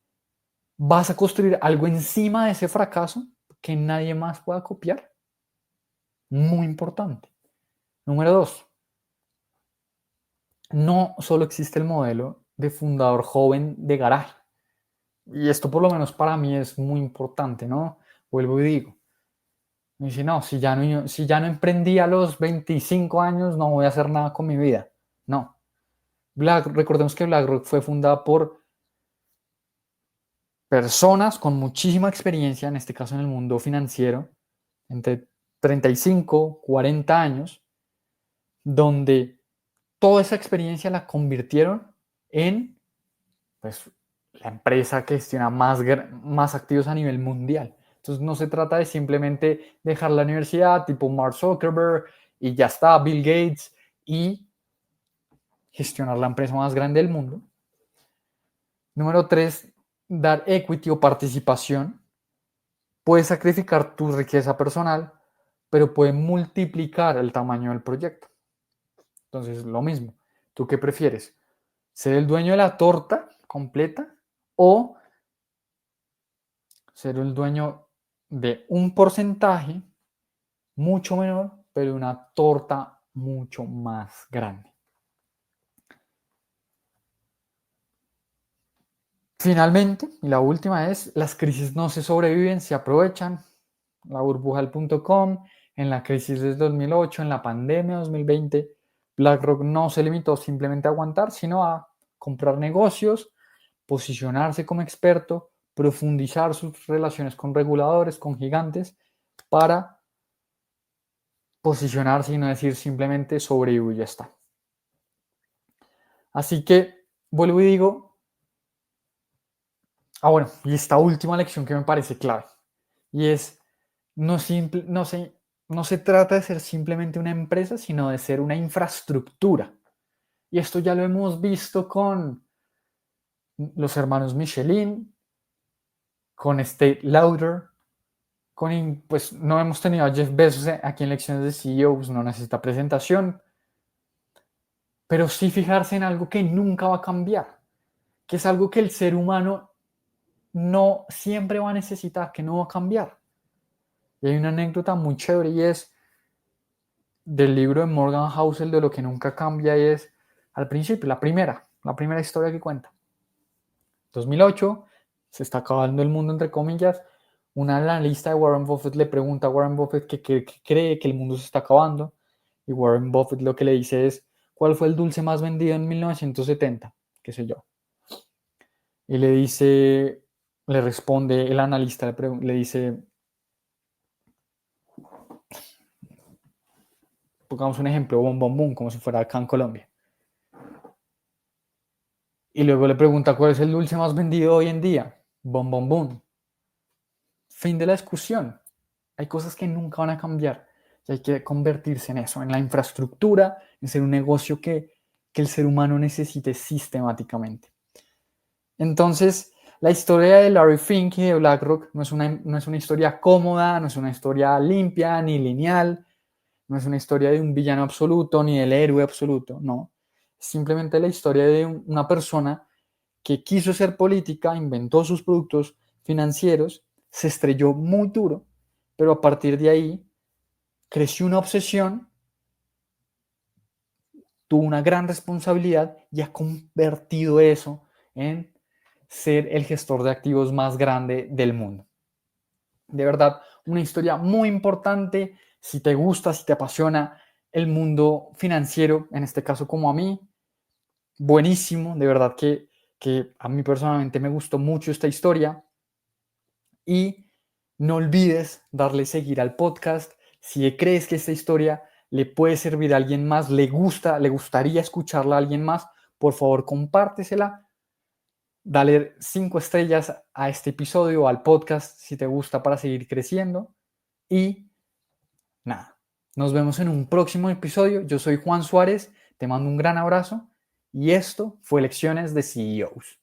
¿vas a construir algo encima de ese fracaso que nadie más pueda copiar? Muy importante. Número dos, no solo existe el modelo de fundador joven de garaje. Y esto por lo menos para mí es muy importante, ¿no? Vuelvo y digo. Me dice, no, si ya no emprendí a los 25 años, no voy a hacer nada con mi vida. No. Recordemos que BlackRock fue fundada por personas con muchísima experiencia, en este caso en el mundo financiero, entre 35, 40 años, donde toda esa experiencia la convirtieron en pues, la empresa que gestiona más activos a nivel mundial. Entonces no se trata de simplemente dejar la universidad tipo Mark Zuckerberg y ya está, Bill Gates, y gestionar la empresa más grande del mundo. Número 3, dar equity o participación. Puedes sacrificar tu riqueza personal, pero puede multiplicar el tamaño del proyecto. Entonces, lo mismo. ¿Tú qué prefieres? ¿Ser el dueño de la torta completa o ser el dueño de un porcentaje mucho menor, pero de una torta mucho más grande? Finalmente, y la última es, las crisis no se sobreviven, se aprovechan. La burbuja del .com, en la crisis del 2008, en la pandemia 2020, BlackRock no se limitó simplemente a aguantar, sino a comprar negocios, posicionarse como experto, profundizar sus relaciones con reguladores, con gigantes, para posicionarse y no decir simplemente sobrevivo y ya está. Así que vuelvo y digo, bueno, y esta última lección que me parece clave, y es, no se trata de ser simplemente una empresa, sino de ser una infraestructura. Y esto ya lo hemos visto con los hermanos Michelin, con Estée Lauder, pues no hemos tenido a Jeff Bezos aquí en lecciones de CEO, pues no necesita presentación. pero sí fijarse en algo que nunca va a cambiar, que es algo que el ser humano no siempre va a necesitar, que no va a cambiar. Y hay una anécdota muy chévere y es del libro de Morgan Housel de Lo que nunca cambia, y es al principio, la primera historia que cuenta. 2008, se está acabando el mundo, entre comillas. Una analista de Warren Buffett le pregunta a Warren Buffett que cree que el mundo se está acabando. Y Warren Buffett lo que le dice es, ¿cuál fue el dulce más vendido en 1970? ¿Qué sé yo? Y le dice, le responde el analista, le dice, pongamos un ejemplo, bom, bom, bum, como si fuera acá en Colombia. Y luego le pregunta, ¿cuál es el dulce más vendido hoy en día? Bom, bom, bum. Fin de la discusión. Hay cosas que nunca van a cambiar y hay que convertirse en eso, en la infraestructura, en ser un negocio que el ser humano necesite sistemáticamente. Entonces, la historia de Larry Fink y de BlackRock no es una historia cómoda, no es una historia limpia ni lineal, no es una historia de un villano absoluto ni del héroe absoluto, no. Es simplemente la historia de una persona que quiso ser política, inventó sus productos financieros, se estrelló muy duro, pero a partir de ahí creció una obsesión, tuvo una gran responsabilidad y ha convertido eso en ser el gestor de activos más grande del mundo. De verdad, una historia muy importante. Si te gusta, si te apasiona el mundo financiero, en este caso como a mí, buenísimo. De verdad que a mí personalmente me gustó mucho esta historia. Y no olvides darle seguir al podcast. Si crees que esta historia le puede servir a alguien más, le gustaría escucharla a alguien más, por favor compártesela. Dale 5 estrellas a este episodio o al podcast si te gusta, para seguir creciendo. Y nada, nos vemos en un próximo episodio. Yo soy Juan Suárez, te mando un gran abrazo y esto fue Lecciones de CEOs.